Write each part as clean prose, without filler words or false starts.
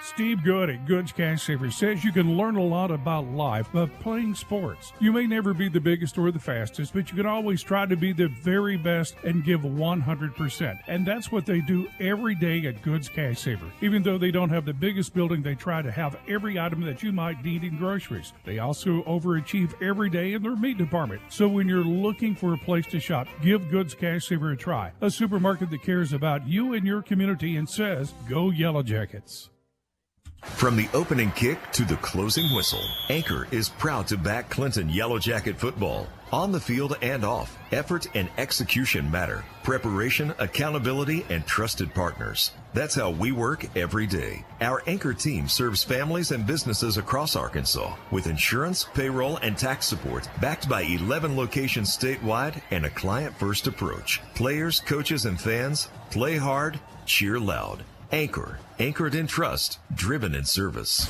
Steve Good at Goods Cash Saver says you can learn a lot about life by playing sports. You may never be the biggest or the fastest, but you can always try to be the very best and give 100%. And that's what they do every day at Goods Cash Saver. Even though they don't have the biggest building, they try to have every item that you might need in groceries. They also overachieve every day in their meat department. So when you're looking for a place to shop, give Goods Cash Saver a try. A supermarket that cares about you and your community and says, go Yellow Jackets. From the opening kick to the closing whistle, Anchor is proud to back Clinton Yellow Jacket football. On the field and off, effort and execution matter. Preparation, accountability, and trusted partners. That's how we work every day. Our Anchor team serves families and businesses across Arkansas with insurance, payroll, and tax support, backed by 11 locations statewide and a client-first approach. Players, coaches, and fans, play hard, cheer loud. Anchor, anchored in trust, driven in service.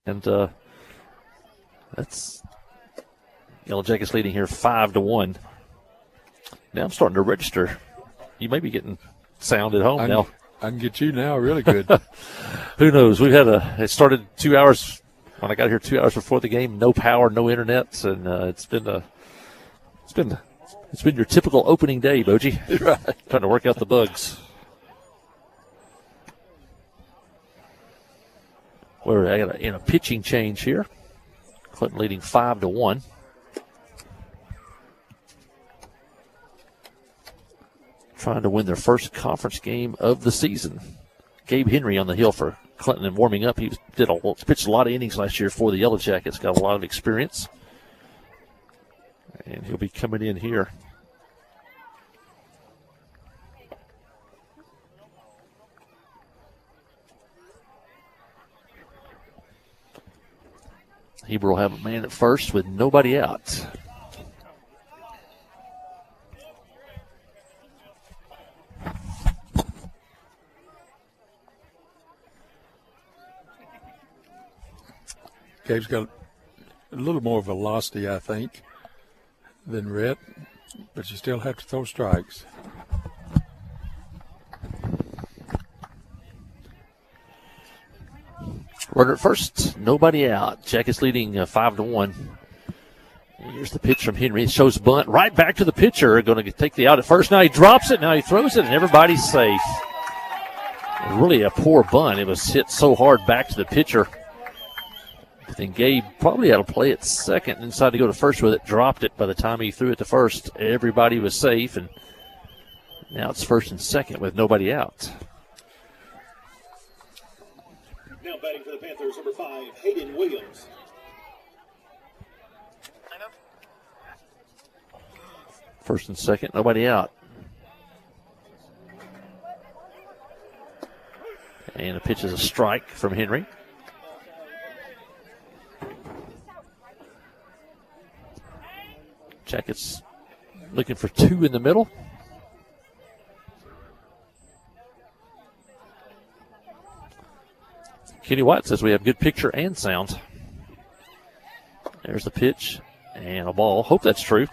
And that's Yellow Jackets leading here 5-1. Now I'm starting to register. You may be getting sound at home now. I can get you now really good. Who knows? It started 2 hours when I got here 2 hours before the game. No power, no internet, and it's been your typical opening day, Boji. Right. Trying to work out the bugs. We're in a pitching change here. Clinton leading 5-1. Trying to win their first conference game of the season. Gabe Henry on the hill for Clinton and warming up. He pitched a lot of innings last year for the Yellow Jackets. Got a lot of experience. And he'll be coming in here. Heber will have a man at first with nobody out. Gabe's got a little more velocity, I think, than Rhett, but you still have to throw strikes. Runner at first, nobody out. Jackets leading 5-1. Here's the pitch from Henry. It shows bunt right back to the pitcher. Going to take the out at first. Now he drops it. Now he throws it, and everybody's safe. Really a poor bunt. It was hit so hard back to the pitcher. I think Gabe probably had to play it second, inside to go to first with it. Dropped it by the time he threw it to first. Everybody was safe, and now it's first and second with nobody out. Now batting for the Panthers, number 5, Hayden Williams. First and second, nobody out. And the pitch is a strike from Henry. Jackets looking for 2 in the middle. Kenny White says we have good picture and sound. There's the pitch and a ball. Hope that's true.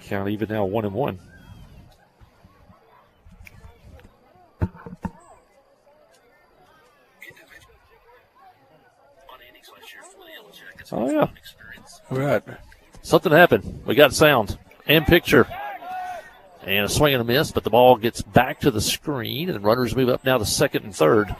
Count even now 1-1. Oh, yeah. All right. Something happened. We got sound and picture. And a swing and a miss, but the ball gets back to the screen, and runners move up now to second and third.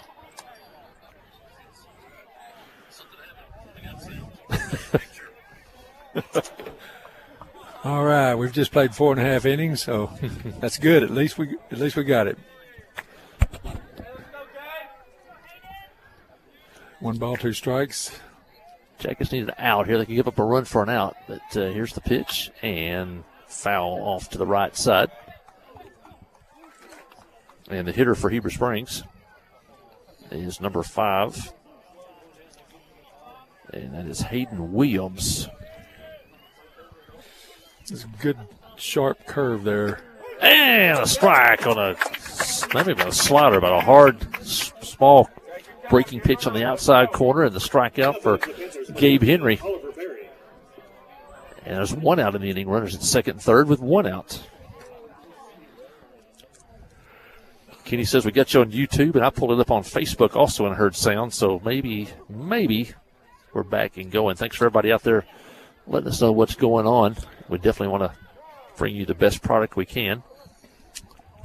All right, we've just played 4.5 innings, so that's good. At least we got it. 1 ball, 2 strikes. Jackets need an out here. They can give up a run for an out, but here's the pitch, and foul off to the right side. And the hitter for Heber Springs is number 5, and that is Hayden Williams. It's a good sharp curve there. And a strike on not even a slider, but a hard, small breaking pitch on the outside corner, and the strikeout for Gabe Henry. And there's 1 out in the inning. Runners at second and third with 1 out. Kenny says we got you on YouTube, and I pulled it up on Facebook also and heard sound, so maybe we're back and going. Thanks for everybody out there letting us know what's going on. We definitely want to bring you the best product we can.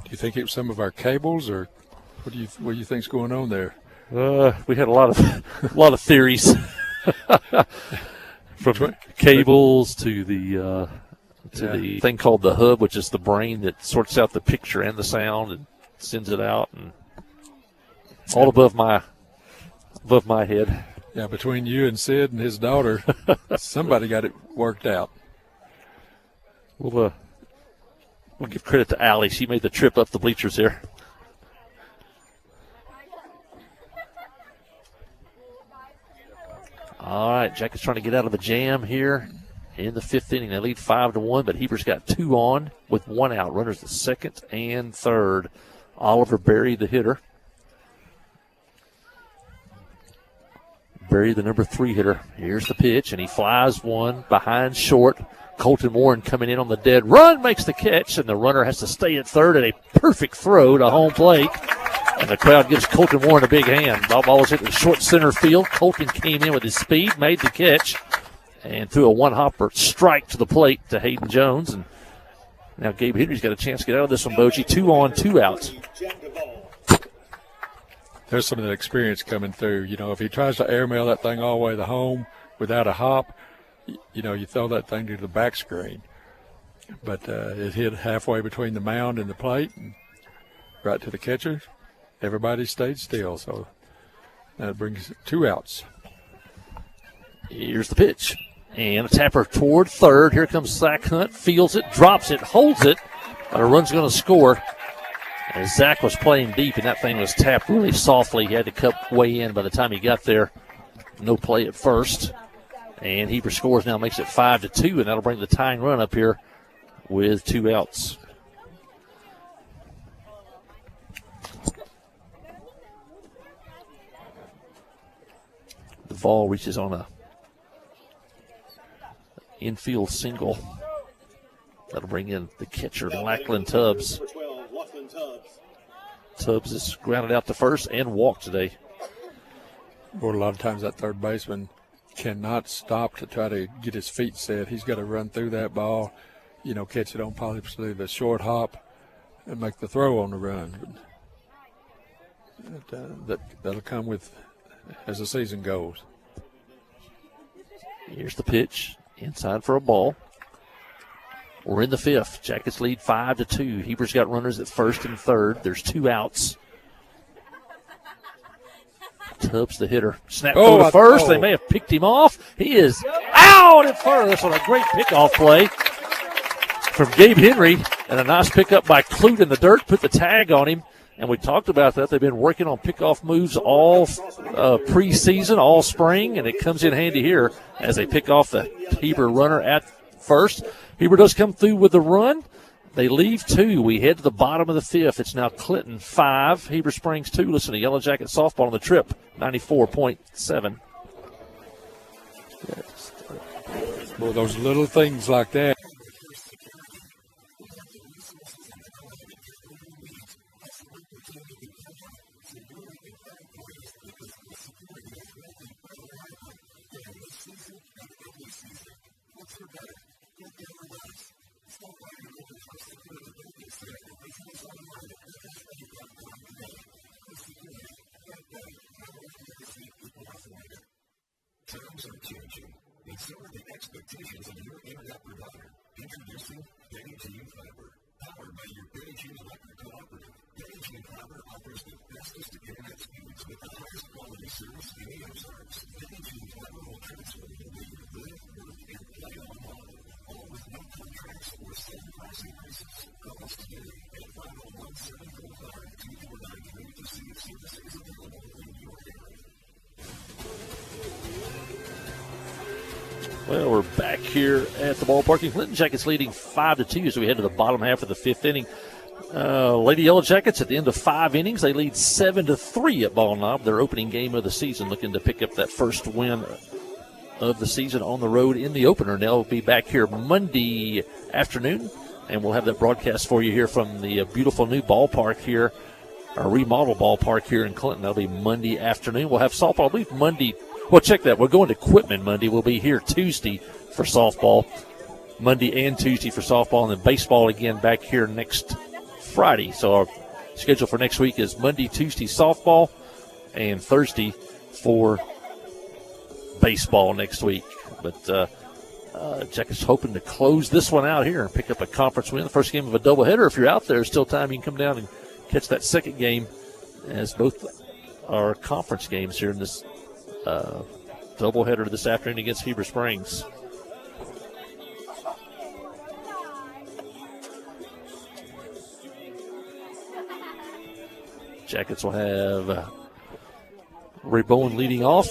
Do you think it was some of our cables, or what do you think's going on there? We had a lot of theories, from cables to the thing called the hub, which is the brain that sorts out the picture and the sound and sends it out, and all above my head. Yeah, between you and Sid and his daughter, somebody got it worked out. We'll give credit to Allie. She made the trip up the bleachers here. All right, Jackets trying to get out of a jam here in the 5th inning. They lead 5-1, but Heber's got 2 on with 1 out. Runners at second and third. Oliver Berry, the hitter. Berry, the number 3 hitter. Here's the pitch, and he flies one behind short. Colton Warren coming in on the dead run, makes the catch, and the runner has to stay at third, and a perfect throw to home plate. And the crowd gives Colton Warren a big hand. Ball was hit in short center field. Colton came in with his speed, made the catch, and threw a one-hopper strike to the plate to Hayden Jones. And now Gabe Henry's got a chance to get out of this one, Boji. 2 on, 2 outs. There's some of that experience coming through. You know, if he tries to airmail that thing all the way to home without a hop, you know, you throw that thing to the back screen. But it hit halfway between the mound and the plate, and right to the catcher. Everybody stayed still, so that brings 2 outs. Here's the pitch. And a tapper toward third. Here comes Zach Hunt. Fields it, drops it, holds it. But a run's going to score. As Zach was playing deep, and that thing was tapped really softly. He had to cut way in by the time he got there. No play at first. And Heber scores now, makes it 5-2, and that'll bring the tying run up here with 2 outs. The ball reaches on a infield single. That'll bring in the catcher, Lachlan Tubbs. Tubbs is grounded out to first and walked today. Well, a lot of times that third baseman cannot stop to try to get his feet set. He's got to run through that ball, you know, catch it on possibly the short hop and make the throw on the run. But that'll come with as the season goes. Here's the pitch, inside for a ball. We're in the 5th. Jackets lead 5-2. Heber's got runners at first and third. There's 2 outs. Tubbs, the hitter. Snap throw to first. They may have picked him off. He is out at first on a great pickoff play from Gabe Henry, and a nice pickup by Clute in the dirt. Put the tag on him. And we talked about that. They've been working on pickoff moves all preseason, all spring, and it comes in handy here as they pick off the Heber runner at first. Heber does come through with the run. They leave 2. We head to the bottom of the 5th. It's now Clinton 5, Heber Springs 2. Listen to Yellow Jacket softball on the trip, 94.7. Well, those little things like that. Times are changing, and so are the expectations of your internet provider. Introducing Bennington Fiber, powered by your Bennington Electric Cooperative. Bennington Fiber offers the fastest internet speeds with the highest quality service in the Ozarks. Bennington Fiber will transfer you where you live, work, and play online, all with no contracts or sudden price increases. Call us today at 501-745-2493 to see if service is available in your area. Well, we're back here at the ballpark. Clinton Jackets leading 5-2 as we head to the bottom half of the 5th inning. Lady Yellow Jackets at the end of 5 innings, they lead 7-3 at Ball Knob, their opening game of the season, looking to pick up that first win of the season on the road in the opener. And they'll be back here Monday afternoon, and we'll have that broadcast for you here from the beautiful new ballpark here, our remodel ballpark here in Clinton. That'll be Monday afternoon. We'll have softball, I believe, Monday. Well, check that. We're going to Quitman Monday. We'll be here Tuesday for softball, Monday and Tuesday for softball, and then baseball again back here next Friday. So our schedule for next week is Monday, Tuesday softball, and Thursday for baseball next week. But Jackets hoping to close this one out here and pick up a conference win, the first game of a doubleheader. If you're out there, still time. You can come down and catch that second game, as both are conference games here in this doubleheader this afternoon against Heber Springs. Jackets will have Ray Bowen leading off.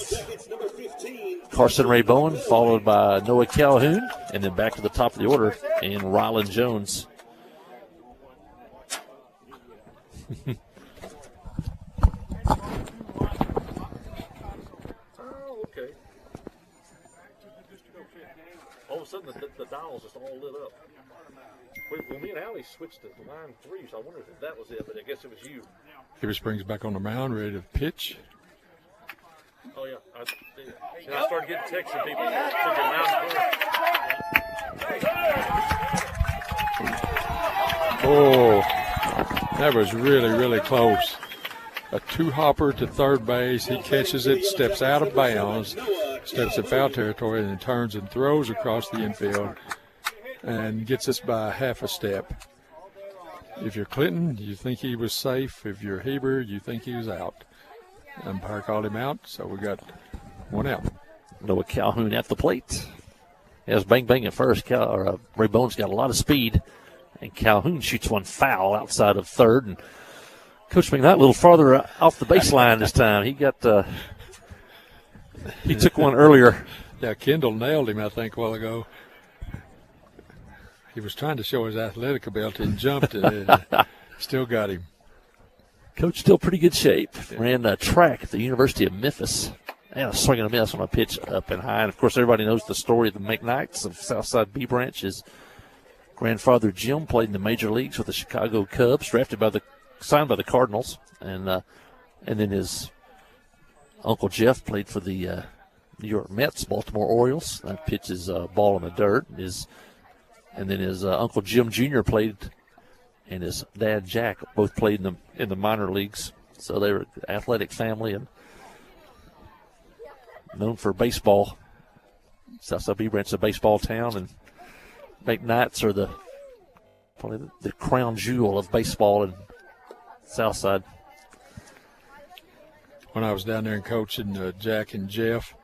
Carson Ray Bowen, followed by Noah Calhoun, and then back to the top of the order in Ryland Jones. sudden the dials just all lit up. Well, me and Allie switched to line 3, so I wondered if that was it, but I guess it was you. Heber Springs back on the mound, ready to pitch. Oh, yeah. I started getting texts from people. Oh, that was really, really close. A two-hopper to third base. He catches it, steps out of bounds, steps in foul territory, and then turns and throws across the infield and gets us by half a step. If you're Clinton, you think he was safe. If you're Heber, you think he was out. Umpire called him out, so we got one out. Noah Calhoun at the plate. As bang bang at first, Ray Bones got a lot of speed, and Calhoun shoots one foul outside of third. And Coach McKnight a little farther off the baseline this time. He got he took one earlier. Yeah, Kendall nailed him, I think, a while ago. He was trying to show his athletic ability and jumped and still got him. Coach still pretty good shape. Ran track at the University of Memphis. And a swing and a miss on a pitch up and high. And, of course, everybody knows the story of the McKnights of Southside B Branch. His grandfather, Jim, played in the major leagues with the Chicago Cubs, signed by the Cardinals. And then his Uncle Jeff played for the New York Mets, Baltimore Orioles. That pitch is ball in the dirt. And then his Uncle Jim Jr. played, and his dad, Jack, both played in the minor leagues. So they were an athletic family and known for baseball. Southside B Branch is a baseball town, and McKnights are probably the crown jewel of baseball in Southside. When I was down there and coaching Jack and Jeff,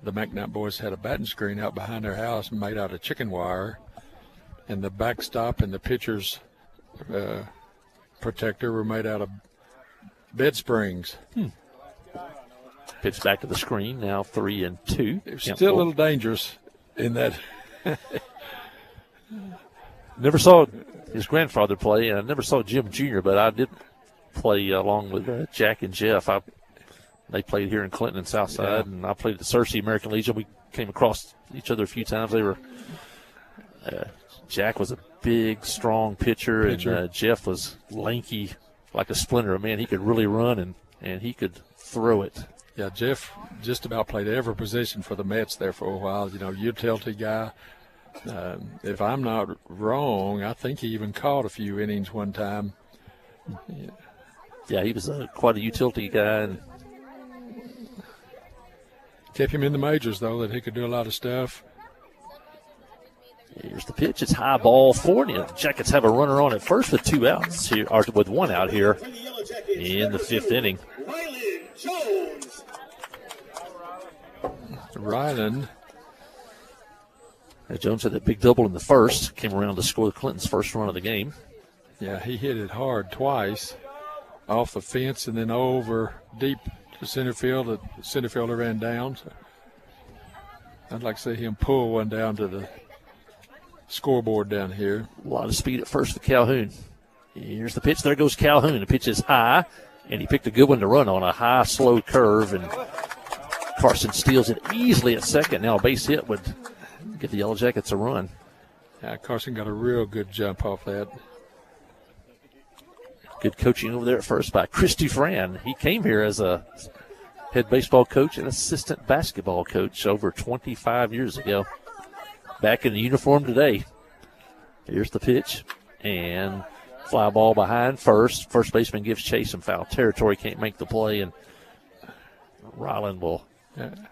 the McKnight boys had a batting screen out behind their house made out of chicken wire, and the backstop and the pitcher's protector were made out of bed springs. Pitch back to the screen, now 3-2. It's still a little dangerous in that. Never saw his grandfather play, and I never saw Jim Jr., but I did play along with Jack and Jeff. They played here in Clinton and Southside, and I played at the Searcy American Legion. We came across each other a few times. They were Jack was a big, strong pitcher. And Jeff was lanky, like a splinter. Man, he could really run, and he could throw it. Yeah, Jeff just about played every position for the Mets there for a while. Utility guy. If I'm not wrong, I think he even caught a few innings one time. Yeah, he was quite a utility guy. And kept him in the majors, though, that he could do a lot of stuff. Here's the pitch. It's high ball for you. Jackets have a runner on at first with 2 outs here, or with 1 out here in the 5th inning. Ryland. Jones had that big double in the first. Came around to score Clinton's first run of the game. Yeah, he hit it hard twice off the fence and then over deep to center field. The center fielder ran down. So I'd like to see him pull one down to the scoreboard down here. A lot of speed at first for Calhoun. Here's the pitch. There goes Calhoun. The pitch is high, and he picked a good one to run on, a high, slow curve, and Carson steals it easily at second. Now a base hit would get the Yellow Jackets a run. Yeah, Carson got a real good jump off that. Good coaching over there at first by Chris Dufran. He came here as a head baseball coach and assistant basketball coach over 25 years ago. Back in the uniform today. Here's the pitch. And fly ball behind first. First baseman gives chase some foul territory. Can't make the play. And Ryland will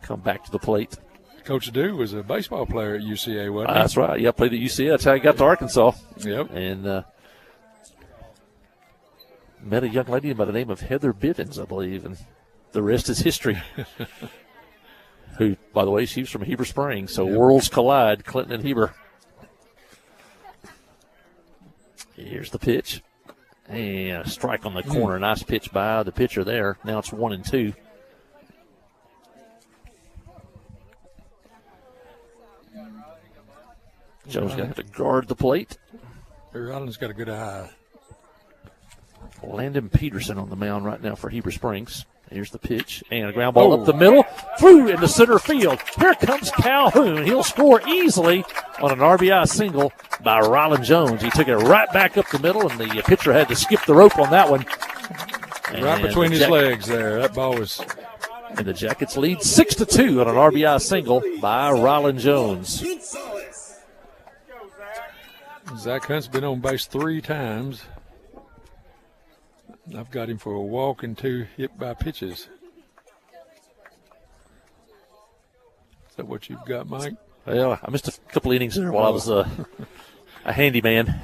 come back to the plate. Coach Dew was a baseball player at UCA, wasn't he? That's right. Yeah, played at UCA. That's how he got to Arkansas. Yep. And met a young lady by the name of Heather Bivens, I believe. And the rest is history. Who, by the way, she's from Heber Springs. So worlds collide, Clinton and Heber. Here's the pitch. And a strike on the corner. Nice pitch by the pitcher there. Now it's 1-2. Joe's got to guard the plate. Ryland's got a good eye. Landon Peterson on the mound right now for Heber Springs. Here's the pitch, and a ground ball up the middle, through into center field. Here comes Calhoun. He'll score easily on an RBI single by Rylan Jones. He took it right back up the middle, and the pitcher had to skip the rope on that one. Right between his legs there. That ball was... And the Jackets lead 6-2 on an RBI single by Rylan Jones. Zach Hunt's been on base 3 times. I've got him for a walk and 2 hit by pitches. Is that what you've got, Mike? Well, I missed a couple innings there while I was a handyman.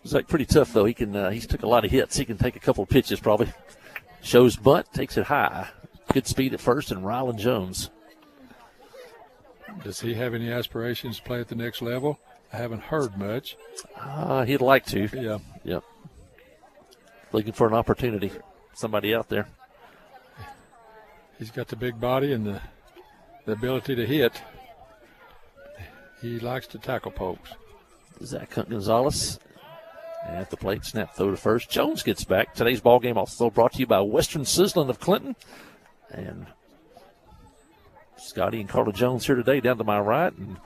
Zach pretty tough though. He can he's took a lot of hits. He can take a couple of pitches probably. Shows bunt, takes it high. Good speed at first, and Rylan Jones. Does he have any aspirations to play at the next level? I haven't heard much. He'd like to. Yeah. Yep. Looking for an opportunity. Somebody out there. He's got the big body and the ability to hit. He likes to tackle pokes. Zach Gonzalez at the plate. Snap throw to first. Jones gets back. Today's ball game also brought to you by Western Sizzlin of Clinton. And Scotty and Carla Jones here today down to my right. And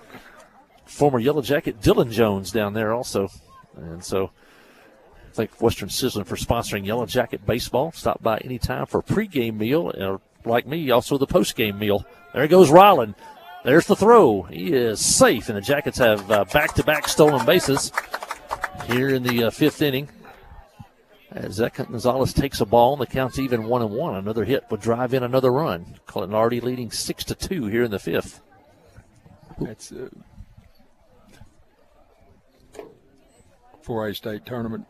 former Yellow Jacket Dylan Jones down there also. And so thank Western Sizzlin for sponsoring Yellow Jacket baseball. Stop by anytime for a pregame meal. Like me, also the postgame meal. There goes Rylan. There's the throw. He is safe, and the Jackets have back-to-back stolen bases here in the 5th inning. As Zach Gonzalez takes a ball, and the count's even 1-1. Another hit would drive in another run. Clinton already leading 6-2 here in the 5th. That's 4A state tournament.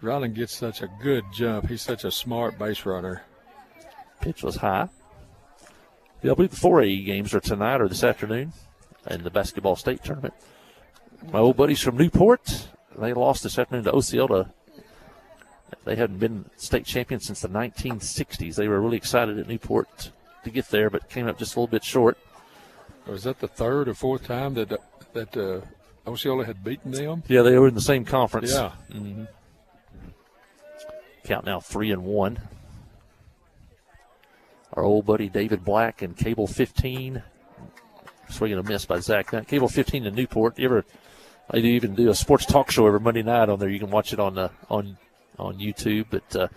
Rylan gets such a good jump. He's such a smart base runner. Pitch was high. Yeah, I believe the 4A games are tonight or this afternoon in the basketball state tournament. My old buddies from Newport, they lost this afternoon to Osceola. They hadn't been state champions since the 1960s. They were really excited at Newport to get there, but came up just a little bit short. Was that the 3rd or 4th time that Osceola had beaten them? Yeah, they were in the same conference. Yeah. Mm-hmm. Count now 3-1. Our old buddy David Black and Cable 15. Swinging a miss by Zach. Cable 15 in Newport. They do even do a sports talk show every Monday night on there. You can watch it on YouTube. But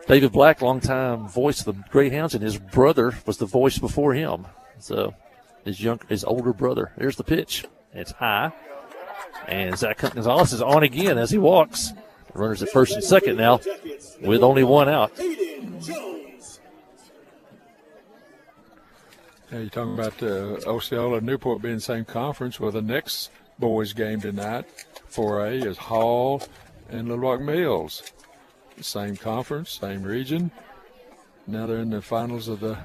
David Black, longtime voice of the Greyhounds, and his brother was the voice before him. So his older brother. There's the pitch. It's high. And Zach Gonzalez is on again as he walks. The runners at first and second now with only one out. Yeah, you're talking about Osceola and Newport being the same conference. Well, the next boys' game tonight, 4A, is Hall and Little Rock Mills. Same conference, same region. Now they're in the finals of the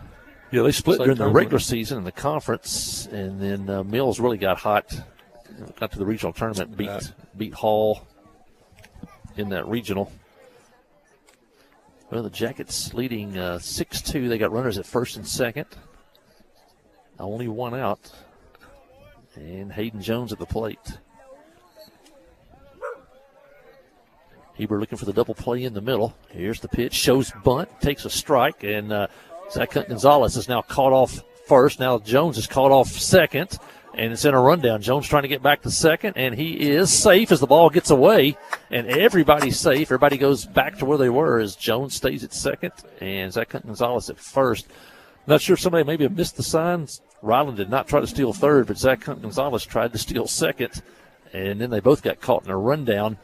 Yeah, they split during the tournament. regular season in the conference, and then Mills really got hot. Got to the regional tournament, beat Hall in that regional. Well, the Jackets leading 6-2. They got runners at first and second. Only one out. And Hayden Jones at the plate. Heber looking for the double play in the middle. Here's the pitch. Shows bunt. Takes a strike. And Zach Gonzalez is now caught off first. Now Jones is caught off second. And it's in a rundown. Jones trying to get back to second. And he is safe as the ball gets away. And everybody's safe. Everybody goes back to where they were as Jones stays at second. And Zach Gonzalez at first. Not sure if somebody maybe have missed the signs. Rylan did not try to steal third, but Zach Gonzalez tried to steal second. And then they both got caught in a rundown.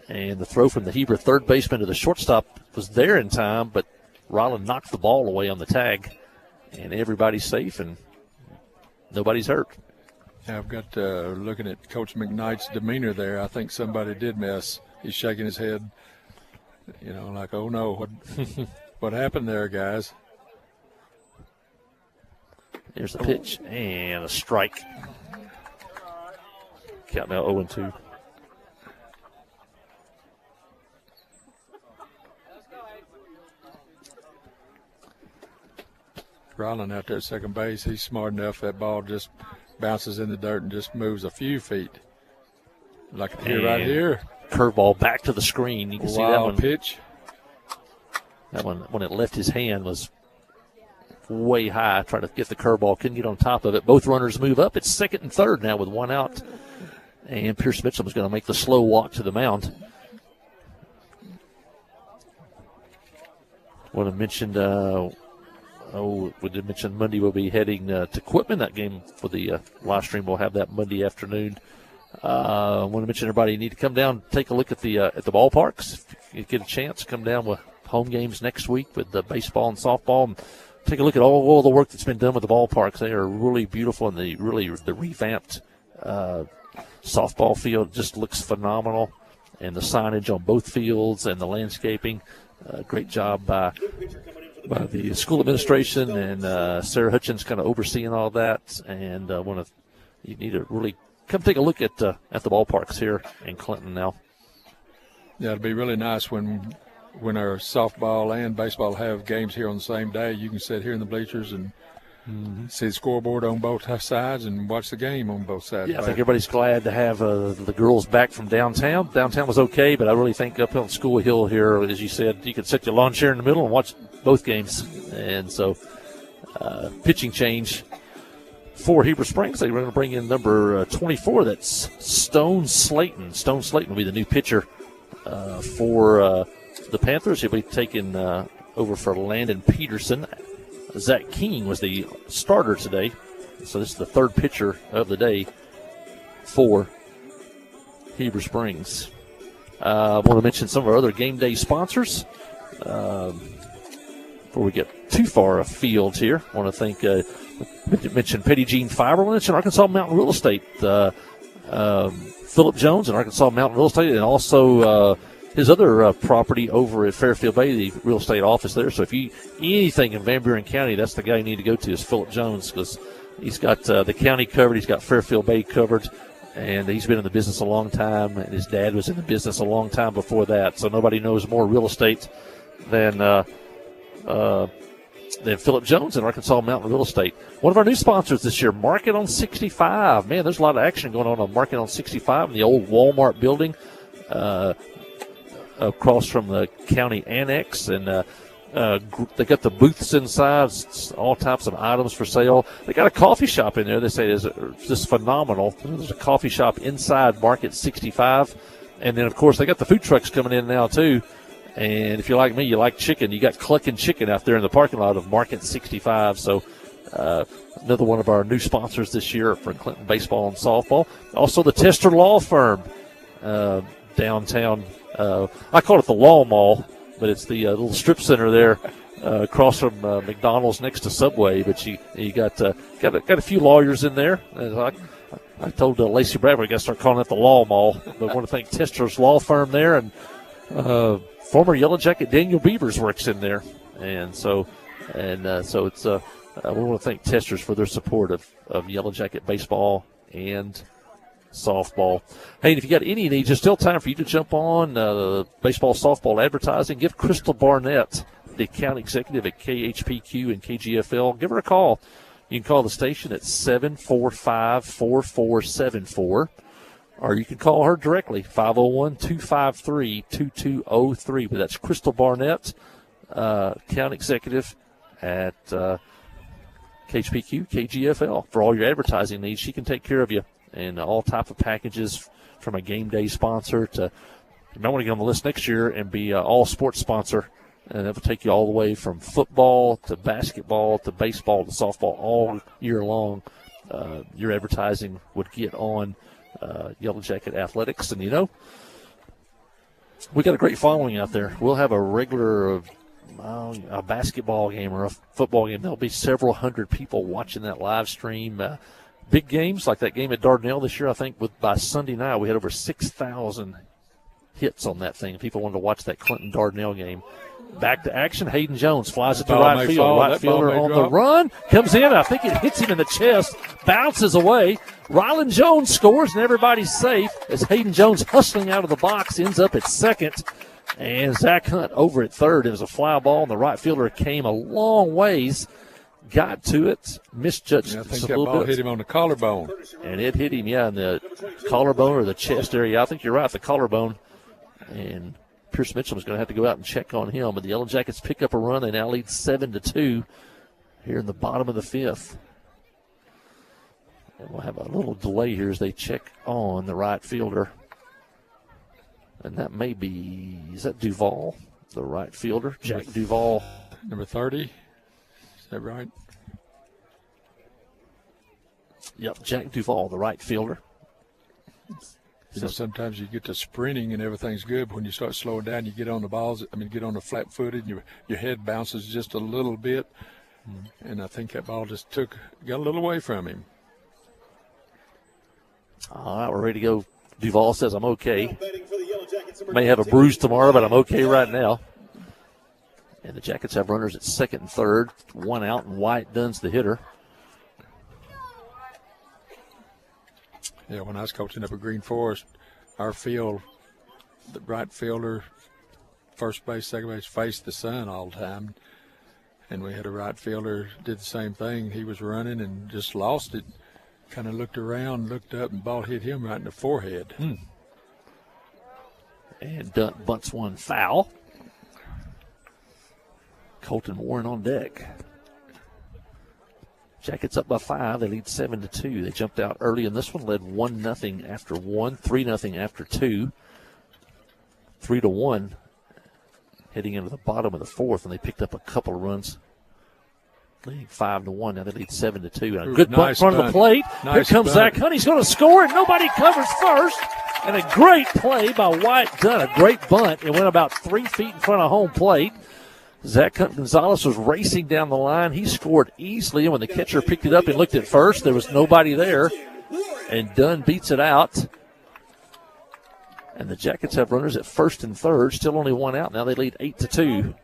And the throw from the Heber third baseman to the shortstop was there in time, but Rylan knocked the ball away on the tag. And everybody's safe and nobody's hurt. Yeah, I've got looking at Coach McKnight's demeanor there. I think somebody did miss. He's shaking his head, like, oh no, what happened there, guys? Here's the pitch and a strike. Count now 0-2. Rylan out there at second base, he's smart enough. That ball just bounces in the dirt and just moves a few feet. Like here, right here. curveball back to the screen. You can see that one. Pitch. That one, when it left his hand, was way high. Trying to get the curveball, couldn't get on top of it. Both runners move up. It's second and third now with one out. And Pierce Mitchell is going to make the slow walk to the mound. What I mentioned, we did mention Monday we'll be heading to Quitman. That game for the live stream, we'll have that Monday afternoon. I want to mention everybody, you need to come down, take a look at the ballparks. If you get a chance, come down with home games next week with the baseball and softball, and take a look at all the work that's been done with the ballparks. They are really beautiful, and the revamped softball field just looks phenomenal, and the signage on both fields and the landscaping. Great job by the school administration, and Sarah Hutchins kind of overseeing all that. And you need to really come take a look at the ballparks here in Clinton now. Yeah, it'd be really nice when our softball and baseball have games here on the same day. You can sit here in the bleachers and see the scoreboard on both sides and watch the game on both sides. Yeah, I think everybody's glad to have the girls back from downtown. Downtown was okay, but I really think up on School Hill here, as you said, you could sit your lawn chair in the middle and watch both games. And so pitching change for Heber Springs. They're going to bring in number 24. That's Stone Slayton. Stone Slayton will be the new pitcher for the Panthers. He'll be taking over for Landon Peterson. Zach King was the starter today. So this is the third pitcher of the day for Heber Springs. I want to mention some of our other game day sponsors. Before we get too far afield here, I want to thank, mention Petty Jean Fiber, and Arkansas Mountain Real Estate, Philip Jones and Arkansas Mountain Real Estate, and also his other property over at Fairfield Bay, the real estate office there. So if you anything in Van Buren County, that's the guy you need to go to is Philip Jones, because he's got the county covered, he's got Fairfield Bay covered, and he's been in the business a long time, and his dad was in the business a long time before that. So nobody knows more real estate than Philip Jones and Arkansas Mountain Real Estate. One of our new sponsors this year, Market on 65. Man, there's a lot of action going on Market on 65 in the old Walmart building across from the county annex. And they got the booths inside, all types of items for sale. They got a coffee shop in there. They say is just phenomenal. There's a coffee shop inside Market 65. And then, of course, they got the food trucks coming in now, too. And if you're like me, you like chicken, you got Clucking Chicken out there in the parking lot of Market 65. So another one of our new sponsors this year for Clinton baseball and softball. Also the Tester Law Firm downtown. I call it the Law Mall, but it's the little strip center there across from McDonald's next to Subway. But you got a few lawyers in there. I told Lacey Bradford I got to start calling it the Law Mall. But I want to thank Tester's Law Firm there, and former Yellow Jacket Daniel Beavers works in there, and so it's we want to thank Testers for their support of Yellow Jacket baseball and softball. Hey, and if you got any needs, there's still time for you to jump on baseball, softball advertising. Give Crystal Barnett, the account executive at KHPQ and KGFL, give her a call. You can call the station at 745-4474. Or you can call her directly, 501-253-2203. But that's Crystal Barnett, account executive at KHPQ, KGFL. For all your advertising needs, she can take care of you. And all type of packages from a game day sponsor to, you might want to get on the list next year and be an all sports sponsor. And that will take you all the way from football to basketball to baseball to softball all year long. Your advertising would get on Yellow Jacket Athletics. And, we got a great following out there. We'll have a regular a basketball game or a football game. There'll be several hundred people watching that live stream. Big games like that game at Dardanelle this year, I think by Sunday night we had over 6,000 hits on that thing. People wanted to watch that Clinton Dardanelle game. Back to action. Hayden Jones flies it to right field. Right fielder on the run. Comes in. I think it hits him in the chest. Bounces away. Rylan Jones scores, and everybody's safe as Hayden Jones hustling out of the box ends up at second. And Zach Hunt over at third. It was a fly ball, and the right fielder came a long ways. Got to it. Misjudged I think just a that little ball bit. hit him on the collarbone. And it hit him, in the collarbone or the chest area. I think you're right, the collarbone. And Pierce Mitchell is going to have to go out and check on him. But the Yellow Jackets pick up a run. They now lead 7-2 here in the bottom of the fifth. And we'll have a little delay here as they check on the right fielder. And that may be, is that Duval, the right fielder? Jack Duval. Number 30. Is that right? Yep, Jack Duval, the right fielder. You know, sometimes you get to sprinting and everything's good, but when you start slowing down, you get on the balls, get on the flat-footed, and your head bounces just a little bit. And I think that ball just got a little away from him. All right, we're ready to go. Duval says, I'm okay. May have a bruise tomorrow, but I'm okay right now. And the Jackets have runners at second and third. One out, and White Dunn's the hitter. Yeah, when I was coaching up at Green Forest, our field, the right fielder, first base, second base, faced the sun all the time. And we had a right fielder did the same thing. He was running and just lost it. Kind of looked around, looked up, and ball hit him right in the forehead. And Dunn bunts one foul. Colton Warren on deck. Jackets up by 5. They lead 7-2. They jumped out early in this one, led 1-0 after 1, 3-0 after 2, 3-1 heading into the bottom of the fourth, and they picked up a couple of runs, leading 5-1. Now they lead 7-2. And a good bunt in front of the plate. Here comes Zach Hunt. He's going to score, and nobody covers first. And a great play by White Dunn. A great bunt. It went about 3 feet in front of home plate. Zach Hunt Gonzalez was racing down the line. He scored easily, and when the catcher picked it up and looked at first, there was nobody there. And Dunn beats it out. And the Jackets have runners at first and third, still only one out. Now they lead 8-2.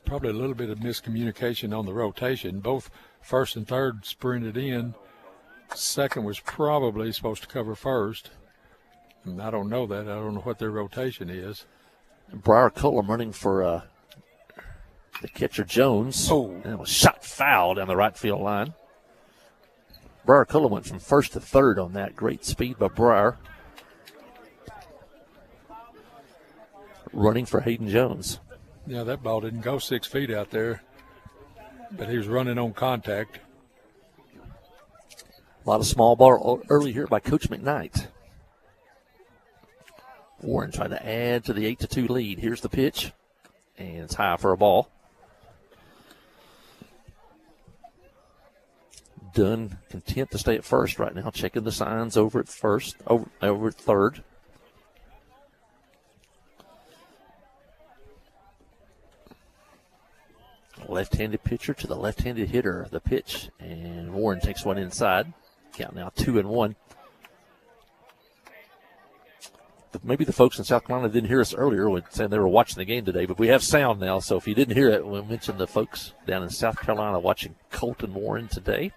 Probably a little bit of miscommunication on the rotation. Both first and third sprinted in. Second was probably supposed to cover first. And I don't know that. I don't know what their rotation is. Briar Cullum running for the catcher Jones. And it was shot foul down the right field line. Briar Cullum went from first to third on that. Great speed by Briar. Running for Hayden Jones. Yeah, that ball didn't go 6 feet out there, but he was running on contact. A lot of small ball early here by Coach McKnight. Warren trying to add to the 8-2 lead. Here's the pitch, and it's high for a ball. Dunn content to stay at first right now, checking the signs over at first, over at third. Left-handed pitcher to the left-handed hitter. The pitch, and Warren takes one inside. Count now 2-1. Maybe the folks in South Carolina didn't hear us earlier when saying they were watching the game today, but we have sound now, so if you didn't hear it, we'll mention the folks down in South Carolina watching Colton Warren today.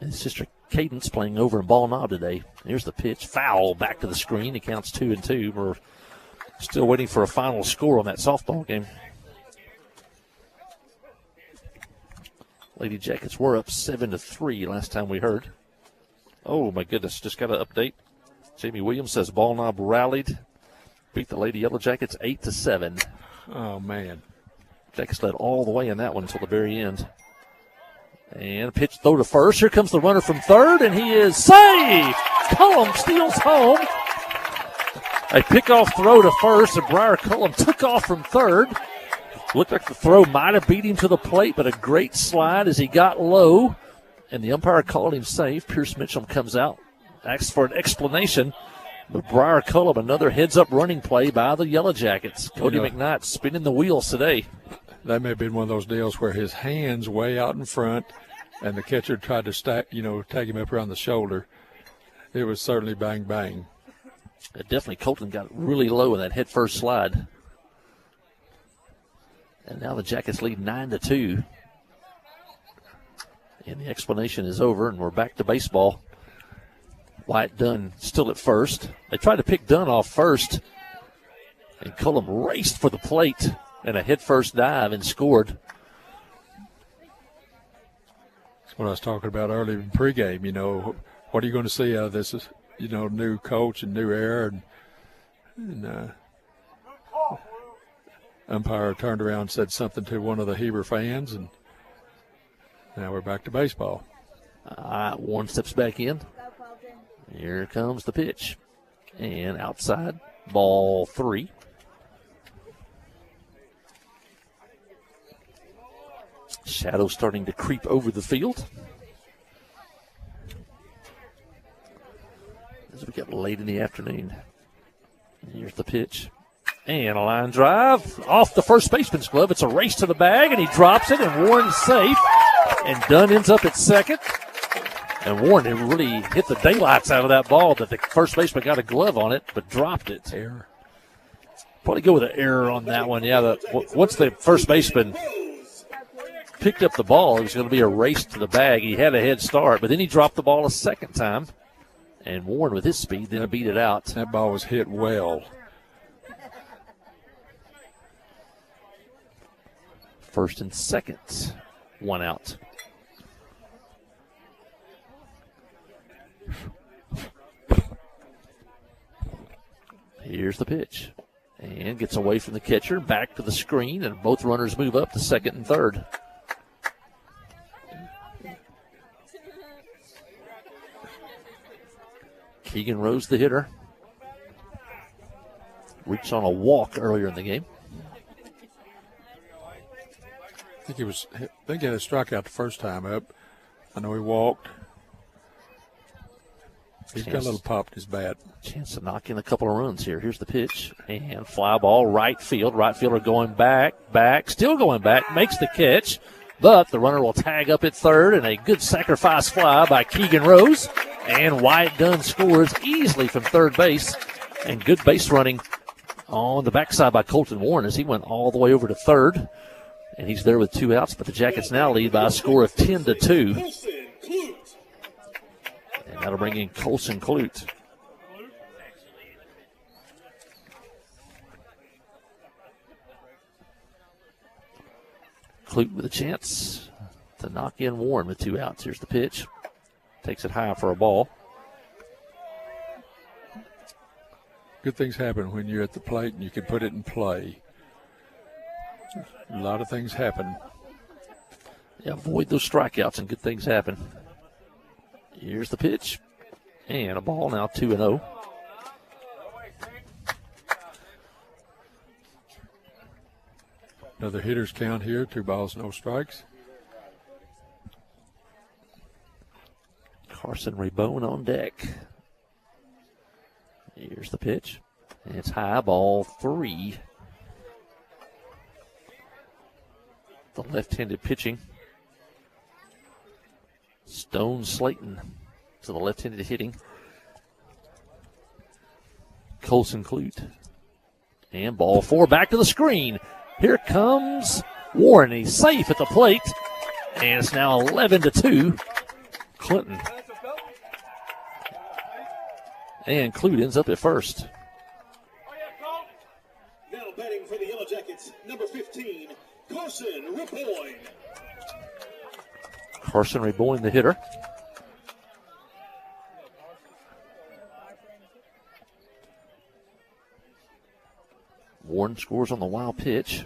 And his sister Cadence playing over in Ball Knob today. Here's the pitch. Foul back to the screen. It counts 2-2. We're still waiting for a final score on that softball game. Lady Jackets were up 7-3 last time we heard. Oh, my goodness. Just got an update. Jamie Williams says Ball Knob rallied. Beat the Lady Yellow Jackets 8-7. Oh, man. Jackets led all the way in that one until the very end. And a pitch throw to first. Here comes the runner from third, and he is safe. Cullum steals home. A pickoff throw to first, and Briar Cullum took off from third. Looked like the throw might have beat him to the plate, but a great slide as he got low, and the umpire called him safe. Pierce Mitchell comes out, asks for an explanation. But Briar Cullum, another heads-up running play by the Yellow Jackets. Cody McKnight spinning the wheels today. That may have been one of those deals where his hands way out in front, and the catcher tried to tag him up around the shoulder. It was certainly bang, bang. Definitely Colton got really low in that head-first slide. And now the Jackets lead 9-2. And the explanation is over, and we're back to baseball. Wyatt Dunn still at first. They tried to pick Dunn off first, and Cullum raced for the plate and a head-first dive and scored. That's what I was talking about earlier in pregame. What are you going to see out of this, new coach and new era? And umpire turned around and said something to one of the Heber fans, and now we're back to baseball. Warren steps back in. Here comes the pitch. And outside, ball 3. Shadow starting to creep over the field. As we get late in the afternoon. Here's the pitch. And a line drive off the first baseman's glove. It's a race to the bag, and he drops it, and Warren's safe. And Dunn ends up at second. And Warren really hit the daylights out of that ball, that the first baseman got a glove on it, but dropped it. Error. Probably go with an error on that one. Yeah, once the first baseman picked up the ball, it was going to be a race to the bag. He had a head start, but then he dropped the ball a second time. And Warren, with his speed, then beat it out. That ball was hit well. First and second, 1 out. Here's the pitch. And gets away from the catcher, back to the screen, and both runners move up to second and third. Keegan Rose, the hitter. Reached on a walk earlier in the game. I think he had a strikeout the first time up. I know he walked. He's got a little pop in his bat. Chance to knock in a couple of runs here. Here's the pitch. And fly ball, right field. Right fielder going back, still going back, makes the catch. But the runner will tag up at third, and a good sacrifice fly by Keegan Rose. And Wyatt Dunn scores easily from third base. And good base running on the backside by Colton Warren as he went all the way over to third. And he's there with 2 outs, but the Jackets now lead by a score of 10-2. And that'll bring in Colson Clute. Clute with a chance to knock in Warren with 2 outs. Here's the pitch. Takes it high for a ball. Good things happen when you're at the plate and you can put it in play. A lot of things happen. Yeah, avoid those strikeouts and good things happen. Here's the pitch. And a ball now 2-0. Another hitter's count here, 2 balls, no strikes. Carson Rabone on deck. Here's the pitch. And it's high, ball 3. The left-handed pitching. Stone Slayton to the left-handed hitting. Colson Clute. And ball 4 back to the screen. Here comes Warren. He's safe at the plate. And it's now 11-2. Clinton. And Clute ends up at first. Now batting for the Yellow Jackets, number 15, Carson Raboyne. Carson Raboyne, the hitter. Warren scores on the wild pitch.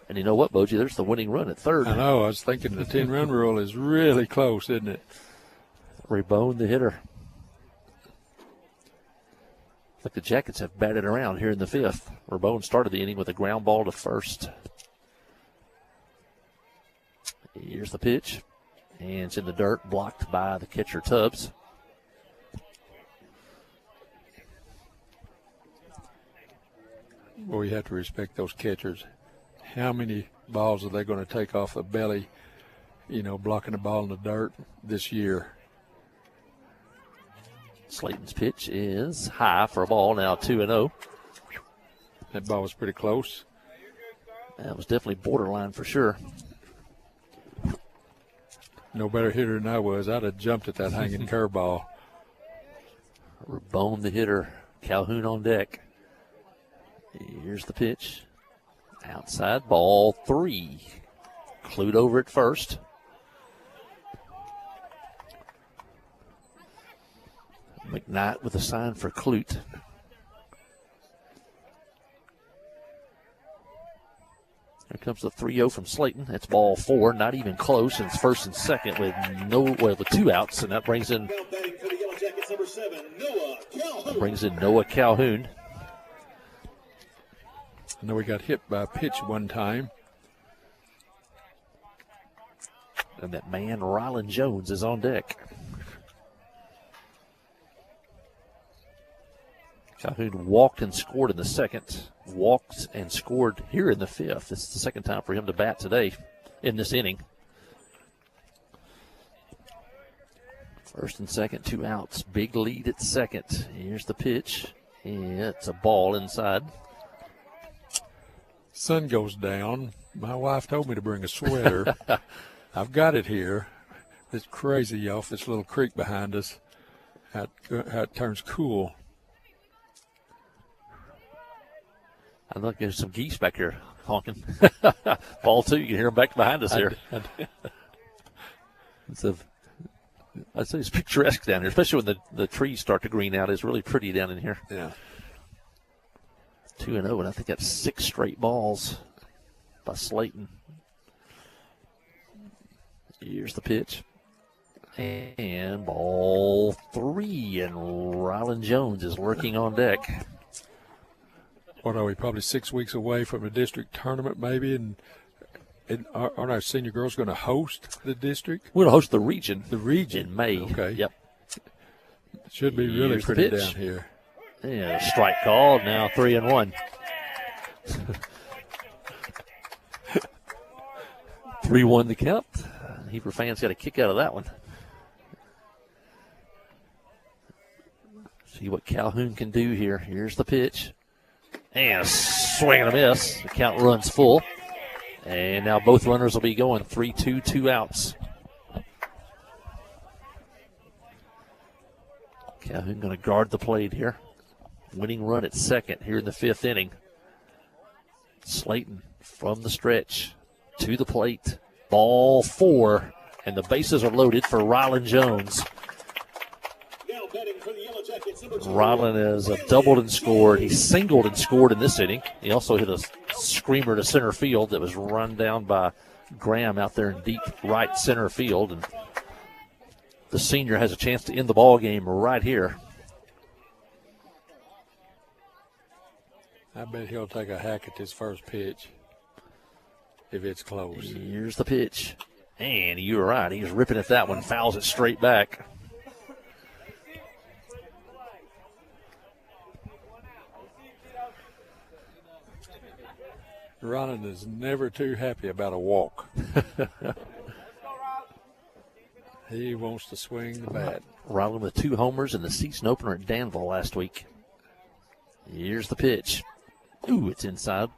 And you know what, Boji? There's the winning run at third. I know. I was thinking the 10-run rule is really close, isn't it? Raboyne, the hitter. I think the Jackets have batted around here in the 5th. Raboyne started the inning with a ground ball to first. Here's the pitch. And it's in the dirt, blocked by the catcher Tubbs. Well, you have to respect those catchers. How many balls are they going to take off the belly, blocking the ball in the dirt this year? Slayton's pitch is high for a ball, now 2-0. That ball was pretty close. That was definitely borderline for sure. No better hitter than I was. I'd have jumped at that hanging curveball. Raboyne, the hitter. Calhoun on deck. Here's the pitch. Outside, ball 3. Clute over at first. McKnight with a sign for Clute. Here comes the 3-0 from Slayton. That's ball 4, not even close. And it's first and second with 2 outs, and that brings in Noah Calhoun. I know we got hit by a pitch one time. And that man, Rylan Jones, is on deck. Calhoun walked and scored in the second. Walked and scored here in the fifth. This is the second time for him to bat today in this inning. First and second, 2 outs. Big lead at second. Here's the pitch. It's a ball inside. Sun goes down. My wife told me to bring a sweater. I've got it here. It's crazy off this little creek behind us. How it turns cool. I think there's some geese back here honking. Ball 2, you can hear them back behind us here. I'd say it's picturesque down here, especially when the trees start to green out. It's really pretty down in here. Yeah. 2-0, and I think that's 6 straight balls by Slayton. Here's the pitch. And ball 3, and Rylan Jones is lurking on deck. What are we, probably 6 weeks away from a district tournament maybe, and aren't our senior girls going to host the district? We're going to host the region. The region. In May. Okay. Yep. It should be really Here's pretty down here. Yeah, strike called, now 3-1. 3-1 the count. Heber fans got a kick out of that one. See what Calhoun can do here. Here's the pitch. And a swing and a miss. The count runs full. And now both runners will be going 3-2, 2 outs. Calhoun going to guard the plate here. Winning run at second here in the 5th inning. Slayton from the stretch to the plate. Ball 4, and the bases are loaded for Rylan Jones. Rylan has doubled and scored. He singled and scored in this inning. He also hit a screamer to center field that was run down by Graham out there in deep right center field. And the senior has a chance to end the ball game right here. I bet he'll take a hack at this first pitch if it's close. Here's the pitch. And you're right. He's ripping at that one. Fouls it straight back. Rylan is never too happy about a walk. He wants to swing the bat. Rylan with 2 homers in the season opener at Danville last week. Here's the pitch. Ooh, it's inside.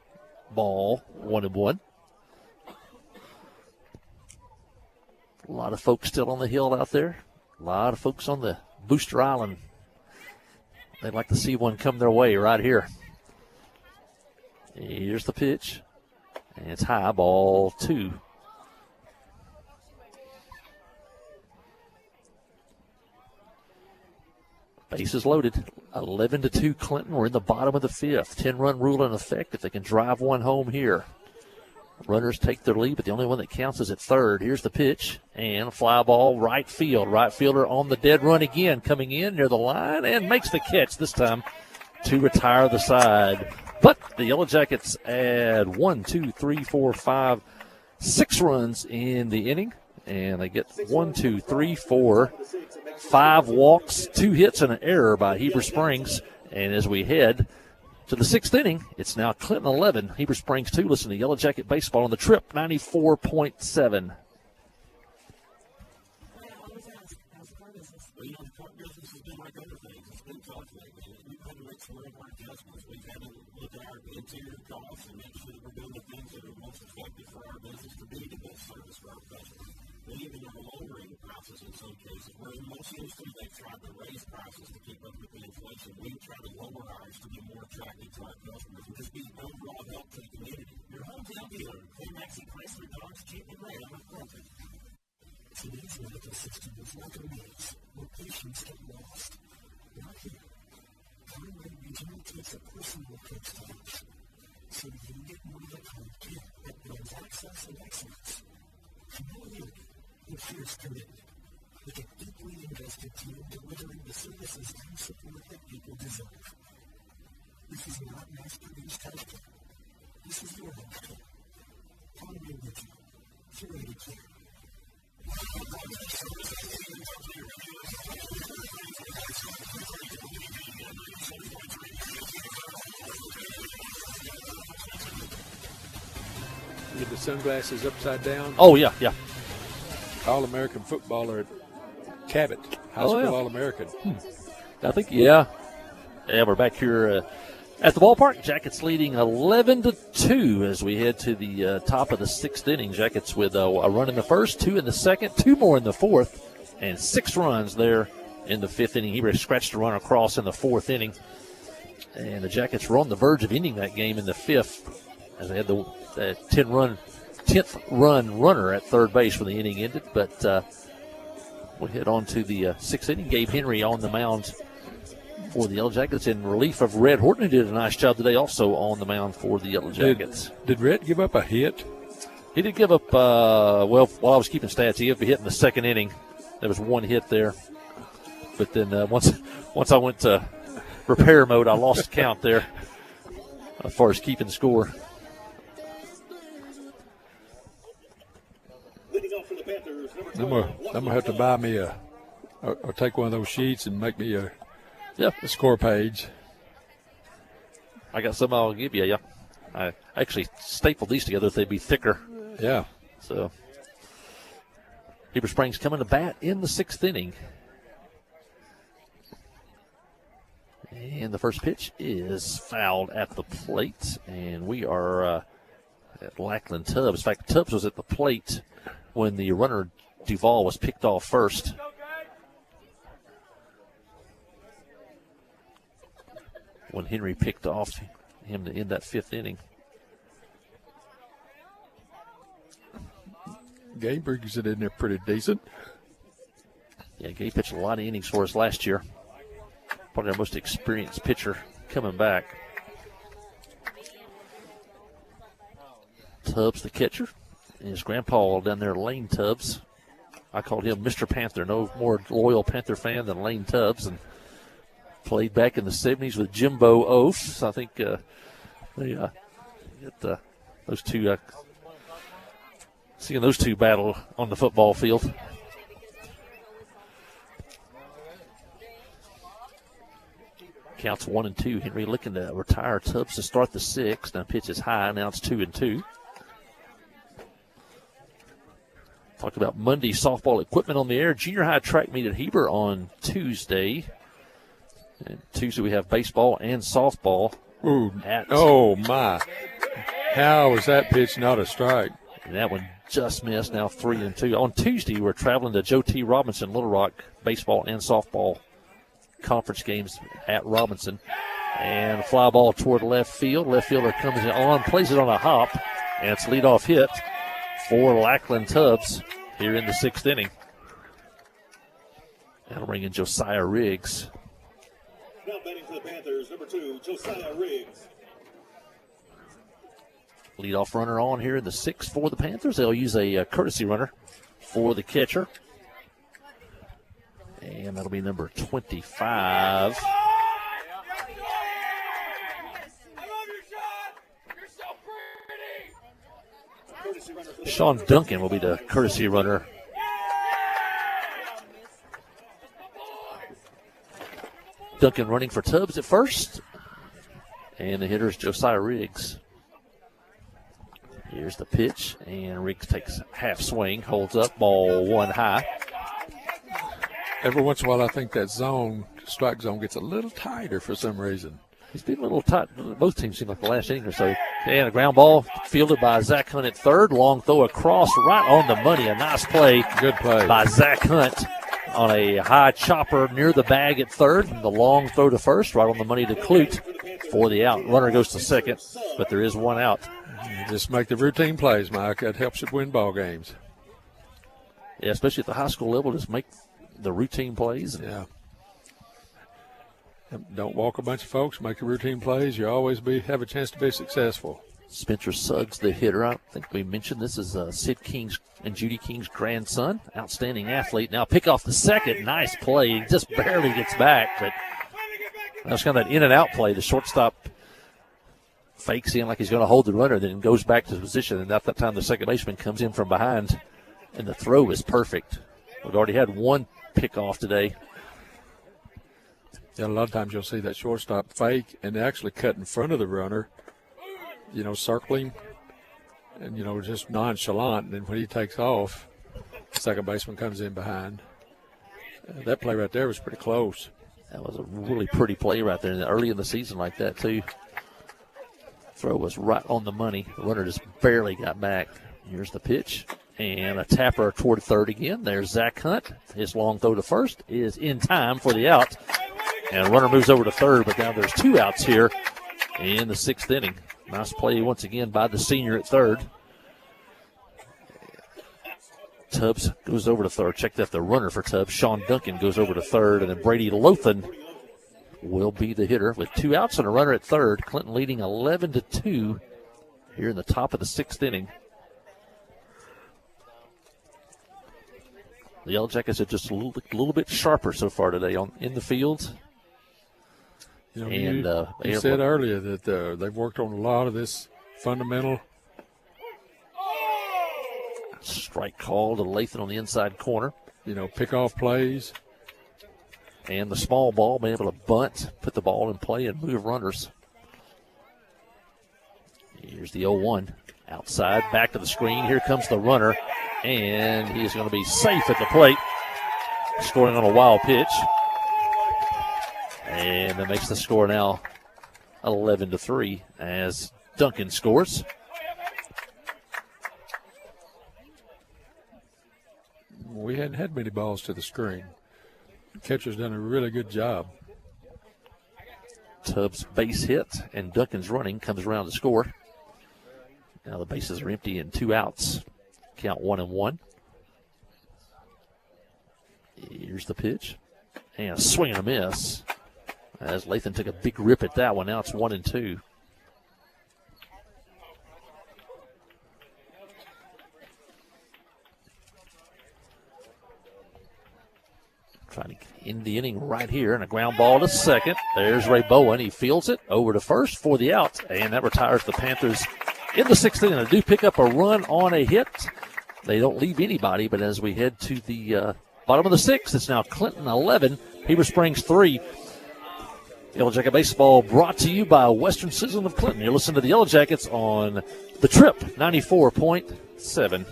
Ball 1-1. A lot of folks still on the hill out there. A lot of folks on the Booster Island. They'd like to see one come their way right here. Here's the pitch. And it's high, ball 2. Bases loaded. 11-2 Clinton. We're in the bottom of the 5th. 10-run rule in effect if they can drive one home here. Runners take their lead, but the only one that counts is at third. Here's the pitch, and a fly ball right field. Right fielder on the dead run again, coming in near the line, and makes the catch this time to retire the side. But the Yellow Jackets add 1, 2, 3, 4, 5, 6 runs in the inning, and they get 1, 2, 3, 4, 5 walks, 2 hits, and an error by Heber Springs. And as we head to the 6th inning, it's now Clinton 11, Heber Springs 2. Listen to Yellow Jacket Baseball on the Trip 94.7. Interior costs and make sure that we're doing the things that are most effective for our business to be the best service for our customers. We even are lowering prices in some cases. Whereas most industries, they've tried to raise prices to keep up with the inflation. We try to lower ours to be more attractive to our customers and just be overall help to the community. Your hometown dealer, Climax and Chrysler Dodge, Jeep and Ram are perfect. Today's medical system is like a maze where patients get lost. Not here. Primary Regional takes a personal approach to health. so you get more of a kit that brings access and excellence, familiarity, and fierce commitment, with a deeply invested team delivering the services and support that people deserve. This is not mass-produced healthcare. This is your healthcare. Pondering with you, curated care. Get the sunglasses upside down. Oh, yeah, yeah. All-American footballer at Cabot, high school All-American. I think, yeah. Yeah, we're back here at the ballpark. Jackets leading 11-2 as we head to the top of the sixth inning. Jackets with a run in the first, 2 in the second, 2 more in the fourth, and 6 runs there in the fifth inning. He scratched a run across in the fourth inning. And the Jackets were on the verge of ending that game in the fifth as they had the 10th run runner at third base when the inning ended. But we'll head on to the sixth inning. Gabe Henry on the mound for the Yellow Jackets in relief of Red Horton, who did a nice job today also on the mound for the Yellow Jackets. Did Red give up a hit? He did give up, while I was keeping stats, he gave up a hit in the second inning. There was 1 hit there. But then once I went to repair mode, I lost count there as far as keeping score. I'm gonna have to buy me or take one of those sheets and make me a score page. I got some I'll give you. Yeah, I actually stapled these together if they'd be thicker. Yeah. So Heber Springs coming to bat in the sixth inning. And the first pitch is fouled at the plate, and we are at Lackland Tubbs. In fact, Tubbs was at the plate when the runner Duvall was picked off first. When Henry picked off him to end that fifth inning. Gabe brings it in there pretty decent. Yeah, Gabe pitched a lot of innings for us last year. Probably our most experienced pitcher coming back. Tubbs, the catcher. And his grandpa down there, Lane Tubbs. I called him Mr. Panther. No more loyal Panther fan than Lane Tubbs. And played back in the 70s with Jimbo Oaf. I think they get those two, seeing those two battle on the football field. Counts 1-2. Henry looking to retire Tubbs to start the sixth. Now pitch is high. Now it's 2-2. Talked about Monday softball equipment on the air. Junior high track meet at Heber on Tuesday. And Tuesday we have baseball and softball. Ooh, oh my. How was that pitch not a strike? And that one just missed. Now 3-2. On Tuesday we're traveling to Joe T. Robinson, Little Rock, baseball and softball conference games at Robinson. And a fly ball toward left field. Left fielder comes on, plays it on a hop, and it's a leadoff hit for Lackland Tubbs here in the sixth inning. That'll bring in Josiah Riggs. Now batting for the Panthers, number 2, Josiah Riggs. Leadoff runner on here in the sixth for the Panthers. They'll use a courtesy runner for the catcher. And that'll be number 25. Sean Duncan will be the courtesy runner. Duncan running for Tubbs at first. And the hitter is Josiah Riggs. Here's the pitch, and Riggs takes half swing, holds up, ball 1 high. Every once in a while, I think that strike zone gets a little tighter for some reason. He's been a little tight. Both teams seem like the last inning or so. And a ground ball fielded by Zach Hunt at third. Long throw across right on the money. A nice play. Good play by Zach Hunt on a high chopper near the bag at third. And the long throw to first, right on the money to Clute for the out. Runner goes to second, but there is 1 out. Just make the routine plays, Mike. That helps it win ball games. Yeah, especially at the high school level, just make the routine plays. Yeah. Don't walk a bunch of folks, make your routine plays. You always have a chance to be successful. Spencer Suggs, the hitter. I think we mentioned this is Sid King's and Judy King's grandson. Outstanding athlete. Now pick off the second. Nice play. He just barely gets back, but that's kind of that in and out play. The shortstop fakes in like he's going to hold the runner, then goes back to his position. And at that time, the second baseman comes in from behind, and the throw is perfect. We've already had one pickoff today. Yeah, a lot of times you'll see that shortstop fake and they actually cut in front of the runner, circling and, just nonchalant. And then when he takes off, the second baseman comes in behind. That play right there was pretty close. That was a really pretty play right there. And early in the season like that, too. Throw was right on the money. The runner just barely got back. Here's the pitch. And a tapper toward third again. There's Zach Hunt. His long throw to first is in time for the out. And the runner moves over to third, but now there's 2 outs here in the 6th inning. Nice play once again by the senior at third. Tubbs goes over to third. Check that the runner for Tubbs. Sean Duncan goes over to third, and then Brady Lothan will be the hitter with 2 outs and a runner at third. Clinton leading 11-2 here in the top of the 6th inning. The Yellow Jackets are just a little bit sharper so far today in the field. You said earlier that they've worked on a lot of this fundamental. Strike call to Lathan on the inside corner. Pick off plays. And the small ball, being able to bunt, put the ball in play, and move runners. Here's the 0-1. Outside, back to the screen. Here comes the runner. And he's going to be safe at the plate. Scoring on a wild pitch. And that makes the score now 11-3 as Duncan scores. We hadn't had many balls to the screen. The catcher's done a really good job. Tubbs base hit, and Duncan's running comes around to score. Now the bases are empty and 2 outs. Count 1-1. Here's the pitch. And a swing and a miss. As Lathan took a big rip at that one. Now it's 1-2. Trying to end the inning right here. And a ground ball to second. There's Ray Bowen. He fields it over to first for the out. And that retires the Panthers in the 6th inning. They do pick up a run on a hit. They don't leave anybody. But as we head to the bottom of the 6th, it's now Clinton 11, Heber Springs 3. Yellow Jacket Baseball brought to you by Western Sizzling of Clinton. You're listening to the Yellow Jackets on The Trip 94.7.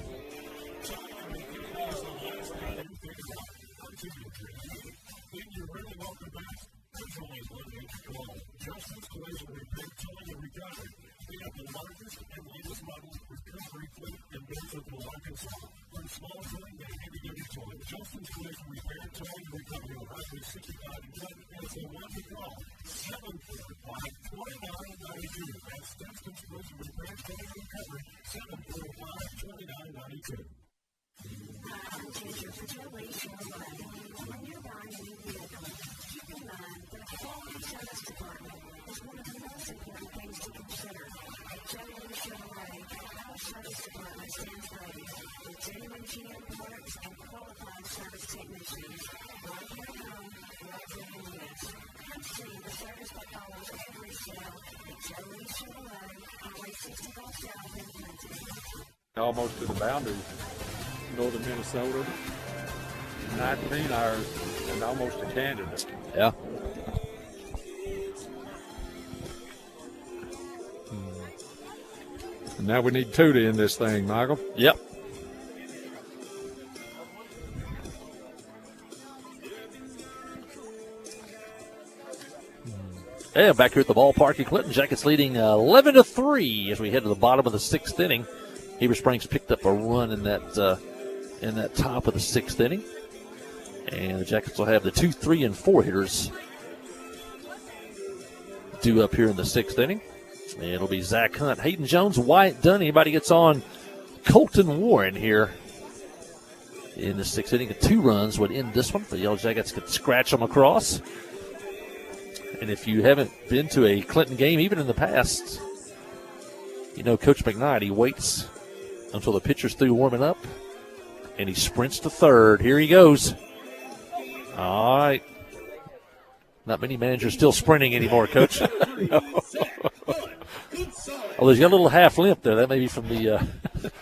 Justin's Collision Repair, Towing, and Recovery on Highway 65 in Clinton, and it's a one-to call, 745-2992. That's Justin's Collision Repair, Towing, and Recovery, 745-2992. Attention for Joey Chevrolet. When you're buying a new vehicle, keep in mind that a quality service department is one of the most important things to consider. At Joey Chevrolet, our service department stands ready with genuine GM parts and qualified service technicians. Right here at home, right here in West. Come see the service that follows every sale at Joey Chevrolet, Highway 65 South in Clinton. Almost to the boundary, northern Minnesota, 19 hours, and almost to Canada. Yeah. And now we need 2 to end this thing, Michael. Yep. And back here at the ballpark in Clinton, Jackets leading 11-3 as we head to the bottom of the 6th inning. Heber Springs picked up a run in that top of the 6th inning. And the Jackets will have the 2, 3, and 4 hitters due up here in the 6th inning. And it'll be Zach Hunt, Hayden Jones, Wyatt Dunn. Anybody gets on Colton Warren here in the 6th inning. 2 runs would end this one. The Yellow Jackets could scratch them across. And if you haven't been to a Clinton game, even in the past, you know Coach McKnight, he waits until the pitcher's through warming up, and he sprints to third. Here he goes. All right. Not many managers still sprinting anymore, Coach. Oh, he's got a little half limp there. That may be from the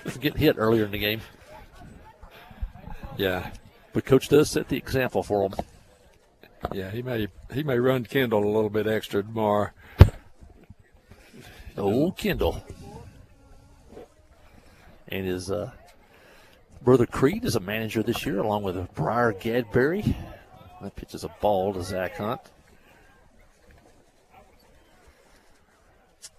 from getting hit earlier in the game. Yeah. But Coach does set the example for him. Yeah, he may run Kendall a little bit extra tomorrow. Oh, Kendall. And his brother Creed is a manager this year, along with Briar Gadberry. That pitch is a ball to Zach Hunt.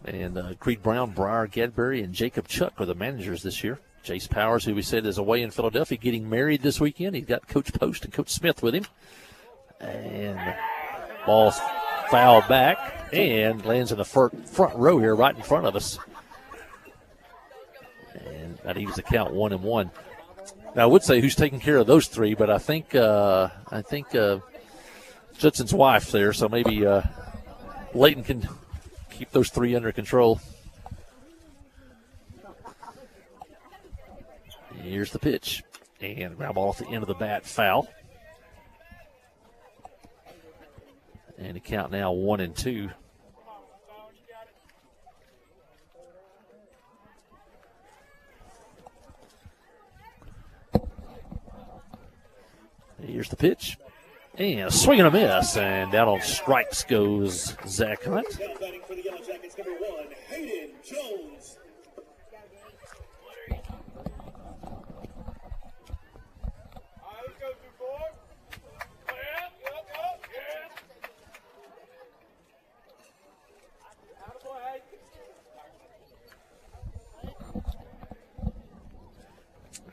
And Creed Brown, Briar Gadberry, and Jacob Chuck are the managers this year. Jace Powers, who we said is away in Philadelphia, getting married this weekend. He's got Coach Post and Coach Smith with him. And ball's fouled back and lands in the front row here right in front of us. And that evens the count 1-1. Now, I would say who's taking care of those three, but I think Judson's wife there, so maybe Layton can keep those three under control. Here's the pitch. And ground ball off the end of the bat, foul. And the count now 1-2. Here's the pitch. And a swing and a miss. And down on strikes goes Zach Hunt. Now batting for the Yellow Jackets, number 1, Hayden Jones.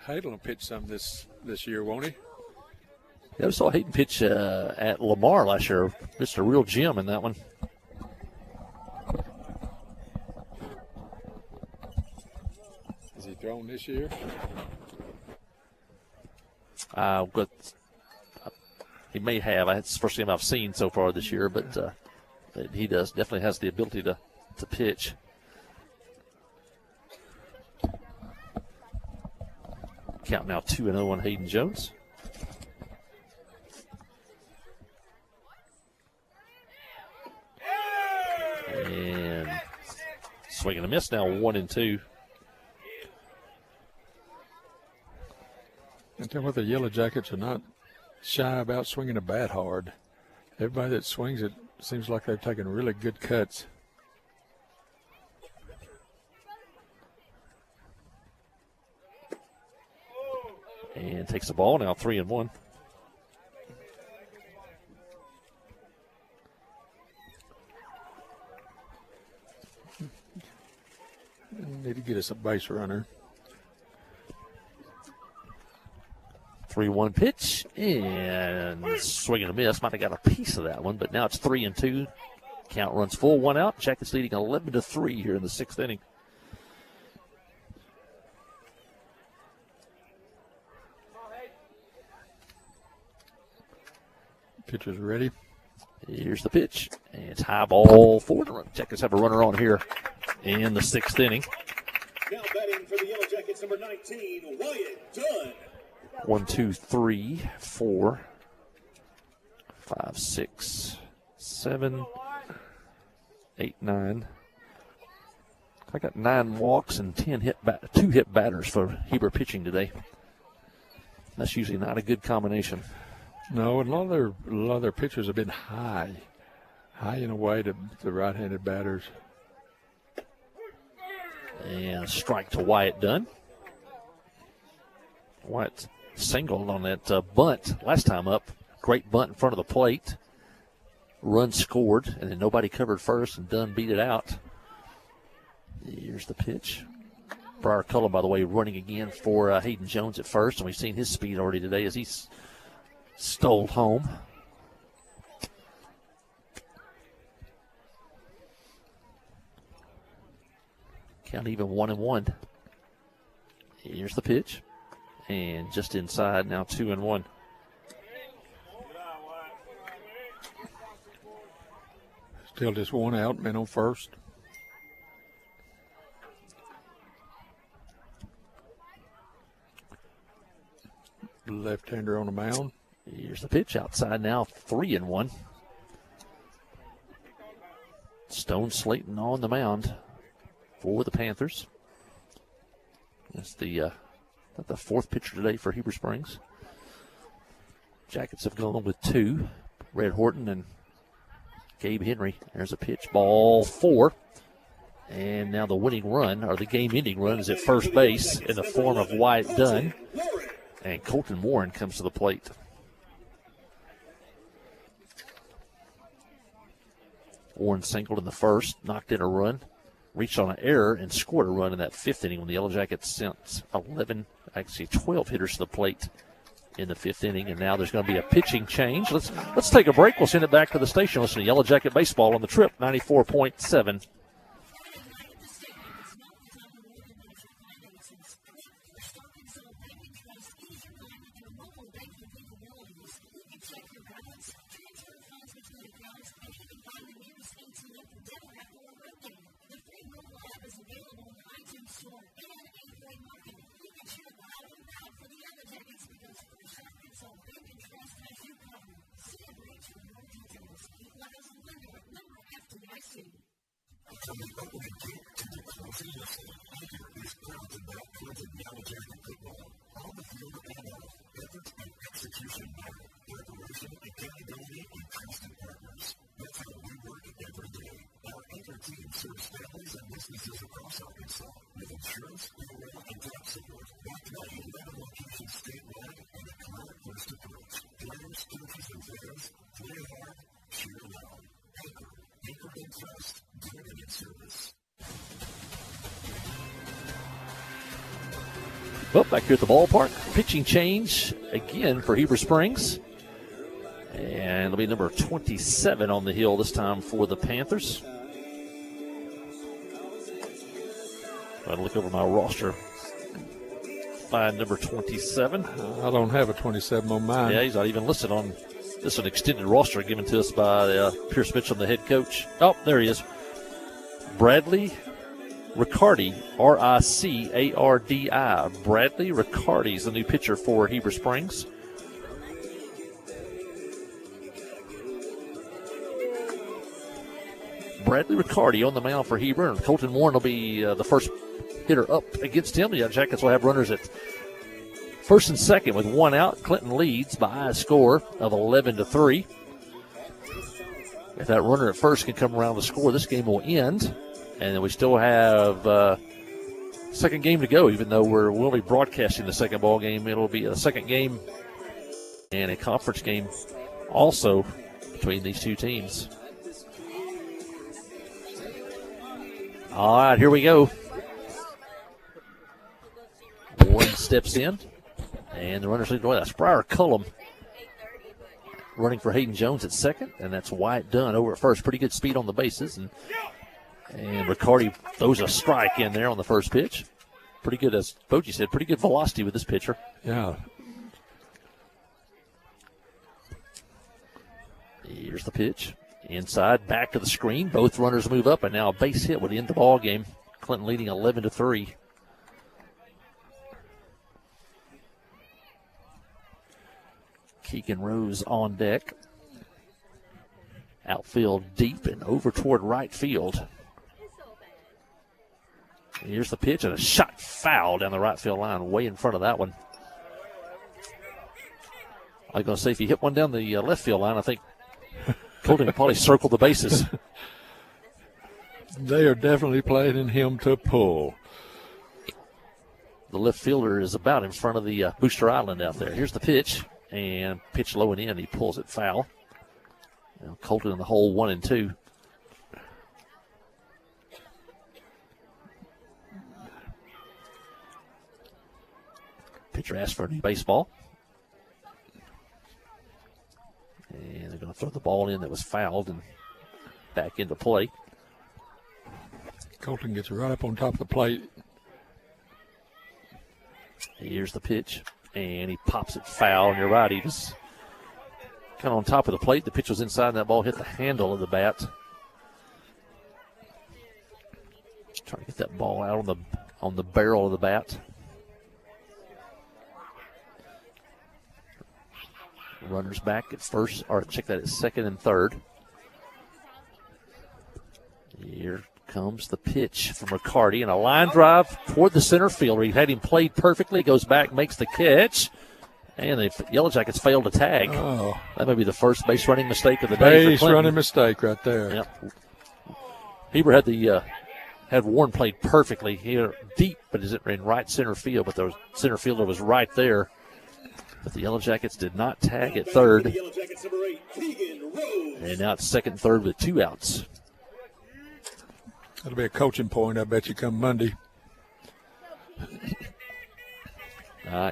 Hayden will pitch some this year, won't he? Yeah, I saw Hayden pitch at Lamar last year. Just a real gem in that one. Has he thrown this year? But he may have. It's the first game I've seen so far this year, but he definitely has the ability to pitch. Count now 2-0 on Hayden Jones. And swing and a miss now 1-2. And tell me what, the Yellow Jackets are not shy about swinging a bat hard. Everybody that swings it seems like they've taken really good cuts. And takes the ball now 3-1. Need to get us a base runner. 3-1 pitch and swing and a miss. Might have got a piece of that one, but now it's 3-2. Count runs full, 1 out. Jackets leading 11-3 here in the 6th inning. Pitcher's ready. Here's the pitch. And it's high ball forward. Jackets have a runner on here in the 6th inning. Now batting for the Yellow Jackets, number 19, Wyatt Dunn. 1, 2, 3, 4, 5, 6, 7, 8, 9. I got 9 walks and 2 hit batters for Heber pitching today. That's usually not a good combination. No, and a lot of their pitchers have been high and away to the right-handed batters. And strike to Wyatt Dunn. Wyatt singled on that bunt last time up. Great bunt in front of the plate. Run scored, and then nobody covered first, and Dunn beat it out. Here's the pitch. Briar Cullen, by the way, running again for Hayden Jones at first, and we've seen his speed already today as he's stole home. Count even 1-1. Here's the pitch. And just inside now 2-1. Still just one out, men on first. Left-hander on the mound. Here's the pitch outside now, 3-1. Stone Slayton on the mound for the Panthers. That's the fourth pitcher today for Heber Springs. Jackets have gone with 2. Red Horton and Gabe Henry. There's a pitch, ball 4. And now the winning run, or the game-ending run, is at first base in the form of Wyatt Dunn. And Colton Warren comes to the plate. Warren singled in the first, knocked in a run, reached on an error, and scored a run in that 5th inning when the Yellow Jackets sent 12 hitters to the plate in the 5th inning. And now there's going to be a pitching change. Let's take a break. We'll send it back to the station. Listen to Yellow Jacket Baseball on the Trip 94.7. From the opening kick to the closing whistle, Anchor is proud to back Clinton Yellow Jacket football. On the field and off, effort and execution matter. Preparation, accountability, and trusted partners. That's how we work every day. Our Anchor team serves families and businesses across Arkansas with insurance, payroll, and tax support. Backed by 11 locations statewide and a client-first approach. Players, coaches, and fans, play hard, cheer loud. Anchor and trust. Service. Well, back here at the ballpark, pitching change again for Heber Springs. And it'll be number 27 on the hill this time for the Panthers. Try to look over my roster. Find number 27. I don't have a 27 on mine. Yeah, he's not even listed on this an extended roster given to us by Pierce Mitchell, the head coach. Oh, there he is. Bradley Riccardi, R-I-C-A-R-D-I. Bradley Riccardi is the new pitcher for Heber Springs. Bradley Riccardi on the mound for Heber, and Colton Warren will be the first hitter up against him. The Jackets will have runners at first and second with 1 out. Clinton leads by a score of 11-3. If that runner at first can come around the score, this game will end. And then we still have second game to go, even though we'll be broadcasting the second ball game. It'll be a second game and a conference game also between these two teams. All right, here we go. Warren steps in, and the runner's leading away. That's Briar Cullum running for Hayden Jones at second, and that's Wyatt Dunn over at first. Pretty good speed on the bases, and Riccardi throws a strike in there on the first pitch. Pretty good, as Bochy said, pretty good velocity with this pitcher. Yeah. Here's the pitch. Inside, back to the screen. Both runners move up, and now a base hit would end the ball game. Clinton leading 11-3. Keegan Rose on deck. Outfield deep and over toward right field. Here's the pitch, and a shot foul down the right field line, way in front of that one. I was going to say, if you hit one down the left field line, I think Colton could probably circle the bases. They are definitely planning him to pull. The left fielder is about in front of the booster island out there. Here's the pitch, and pitch low and in. He pulls it foul. Now Colton in the hole 1-2. Pitcher asks for a new baseball. And they're going to throw the ball in that was fouled and back into play. Colton gets right up on top of the plate. Here's the pitch, and he pops it foul. And you're right, he was kind of on top of the plate. The pitch was inside, and that ball hit the handle of the bat. Trying to get that ball out on the barrel of the bat. Runners back at first, or check that at second and third. Here comes the pitch from Riccardi, and a line drive toward the center fielder. He had him played perfectly, goes back, makes the catch, and the Yellow Jackets failed to tag. Oh. That may be the first base running mistake of the day. Base running mistake right there. Yep. Heber had Warren played perfectly here deep, but is it in right center field? But the center fielder was right there. But the Yellow Jackets did not tag at third. And now it's second and third with 2 outs. That'll be a coaching point, I bet you, come Monday.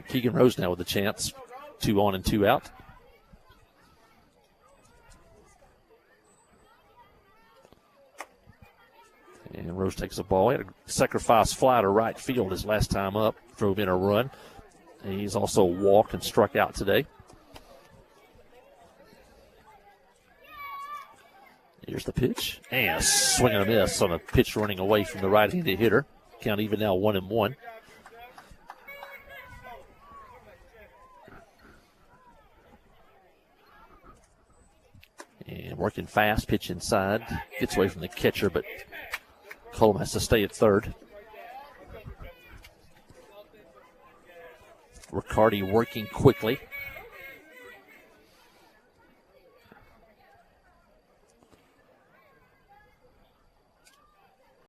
Keegan Rose now with a chance. 2 on and 2 out. And Rose takes the ball. He had a sacrifice fly to right field his last time up. Drove in a run. And he's also walked and struck out today. Here's the pitch. And a swing and a miss on a pitch running away from the right-handed hitter. Count even now 1-1. And working fast, pitch inside. Gets away from the catcher, but Colm has to stay at third. Riccardi working quickly.